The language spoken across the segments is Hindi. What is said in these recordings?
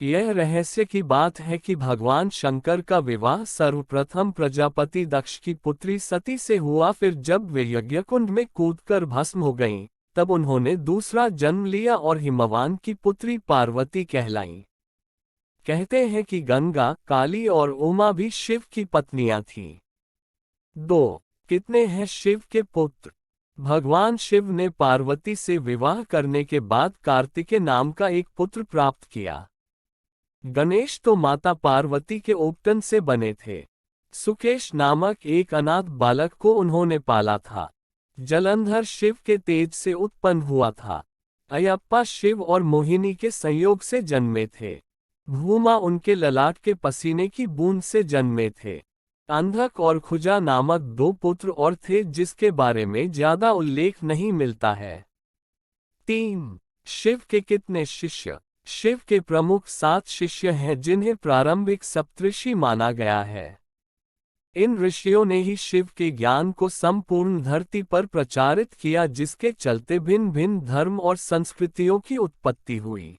यह रहस्य की बात है कि भगवान शंकर का विवाह सर्वप्रथम प्रजापति दक्ष की पुत्री सती से हुआ। फिर जब वे यज्ञकुंड में कूदकर भस्म हो गईं, तब उन्होंने दूसरा जन्म लिया और हिमवान की पुत्री पार्वती कहलाईं। कहते हैं कि गंगा, काली और उमा भी शिव की पत्नियां थीं। 2. कितने हैं शिव के पुत्र? भगवान शिव ने पार्वती से विवाह करने के बाद कार्तिकेय नाम का एक पुत्र प्राप्त किया। गणेश तो माता पार्वती के उपटन से बने थे। सुकेश नामक एक अनाथ बालक को उन्होंने पाला था। जलंधर शिव के तेज से उत्पन्न हुआ था। अयप्पा शिव और मोहिनी के संयोग से जन्मे थे। भूमा उनके ललाट के पसीने की बूंद से जन्मे थे। अंधक और खुजा नामक 2 पुत्र और थे जिसके बारे में ज्यादा उल्लेख नहीं मिलता है। 3. शिव के कितने शिष्य? शिव के प्रमुख 7 शिष्य हैं जिन्हें प्रारंभिक सप्तऋषि माना गया है। इन ऋषियों ने ही शिव के ज्ञान को संपूर्ण धरती पर प्रचारित किया, जिसके चलते भिन्न भिन्न धर्म और संस्कृतियों की उत्पत्ति हुई।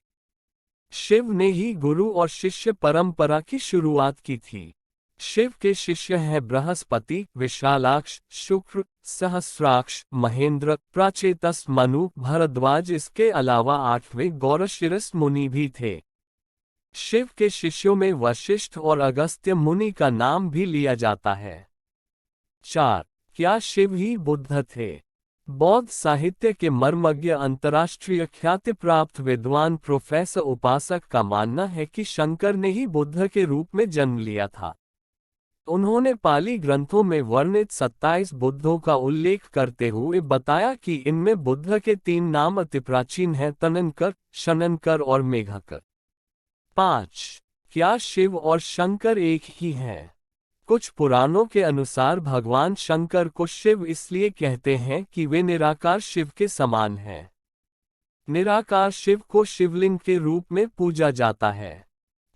शिव ने ही गुरु और शिष्य परंपरा की शुरुआत की थी। शिव के शिष्य हैं बृहस्पति, विशालाक्ष, शुक्र, सहस्राक्ष, महेंद्र, प्राचेतस, मनु, भरद्वाज। इसके अलावा 8वें गौरशिरस मुनि भी थे। शिव के शिष्यों में वशिष्ठ और अगस्त्य मुनि का नाम भी लिया जाता है। 4. क्या शिव ही बुद्ध थे? बौद्ध साहित्य के मर्मज्ञ अंतर्राष्ट्रीय ख्याति प्राप्त विद्वान प्रोफेसर उपासक का मानना है कि शंकर ने ही बुद्ध के रूप में जन्म लिया था। उन्होंने पाली ग्रंथों में वर्णित 27 बुद्धों का उल्लेख करते हुए बताया कि इनमें बुद्ध के 3 नाम अति प्राचीन हैं: तननकर, शननकर और मेघकर। 5. क्या शिव और शंकर एक ही हैं? कुछ पुराणों के अनुसार भगवान शंकर को शिव इसलिए कहते हैं कि वे निराकार शिव के समान हैं। निराकार शिव को शिवलिंग के रूप में पूजा जाता है।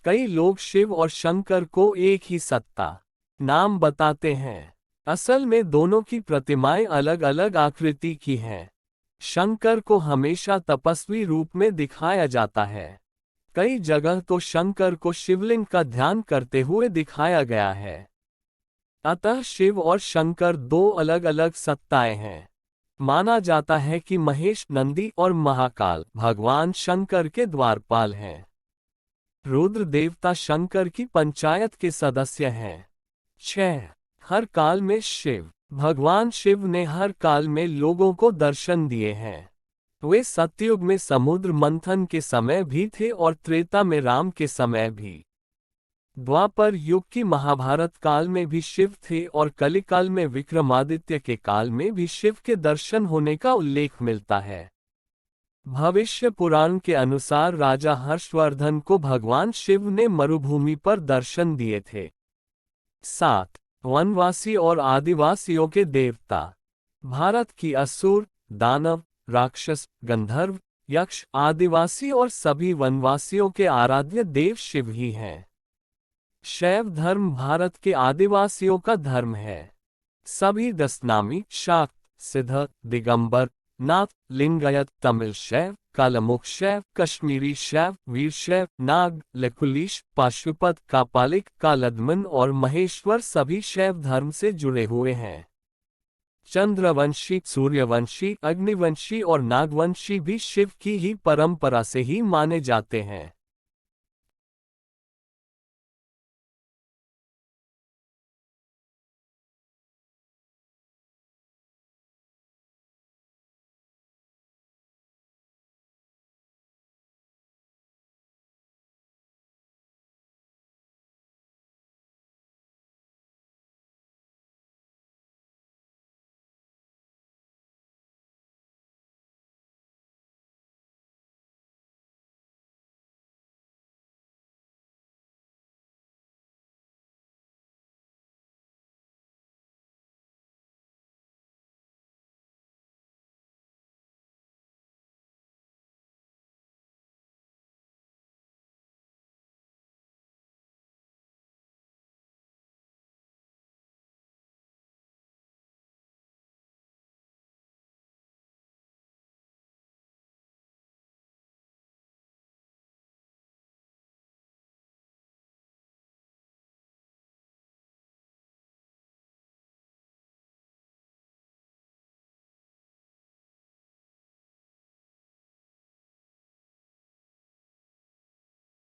कई लोग शिव और शंकर को एक ही सत्ता नाम बताते हैं। असल में दोनों की प्रतिमाएं अलग अलग आकृति की हैं। शंकर को हमेशा तपस्वी रूप में दिखाया जाता है। कई जगह तो शंकर को शिवलिंग का ध्यान करते हुए दिखाया गया है। अतः शिव और शंकर 2 अलग अलग सत्ताएं हैं। माना जाता है कि महेश, नंदी और महाकाल भगवान शंकर के द्वारपाल हैं। रुद्र देवता शंकर की पंचायत के सदस्य हैं। 6. हर काल में शिव। भगवान शिव ने हर काल में लोगों को दर्शन दिए हैं। वे सतयुग में समुद्र मंथन के समय भी थे और त्रेता में राम के समय भी। द्वापर युग की महाभारत काल में भी शिव थे और कलिकाल में विक्रमादित्य के काल में भी शिव के दर्शन होने का उल्लेख मिलता है। भविष्य पुराण के अनुसार राजा हर्षवर्धन को भगवान शिव ने मरुभूमि पर दर्शन दिए थे। 7. वनवासी और आदिवासियों के देवता। भारत की असुर, दानव, राक्षस, गंधर्व, यक्ष, आदिवासी और सभी वनवासियों के आराध्य देव शिव ही हैं। शैव धर्म भारत के आदिवासियों का धर्म है। सभी दशनामी, शाक्त, सिद्ध, दिगंबर, नाथ, लिंगायत, तमिल शैव, कालमुख शैव, कश्मीरी शैव, वीरशैव, नाग, लकुलिश, पाशुपत, कापालिक, कालदमन और महेश्वर सभी शैव धर्म से जुड़े हुए हैं। चंद्रवंशी, सूर्यवंशी, अग्निवंशी और नागवंशी भी शिव की ही परंपरा से ही माने जाते हैं।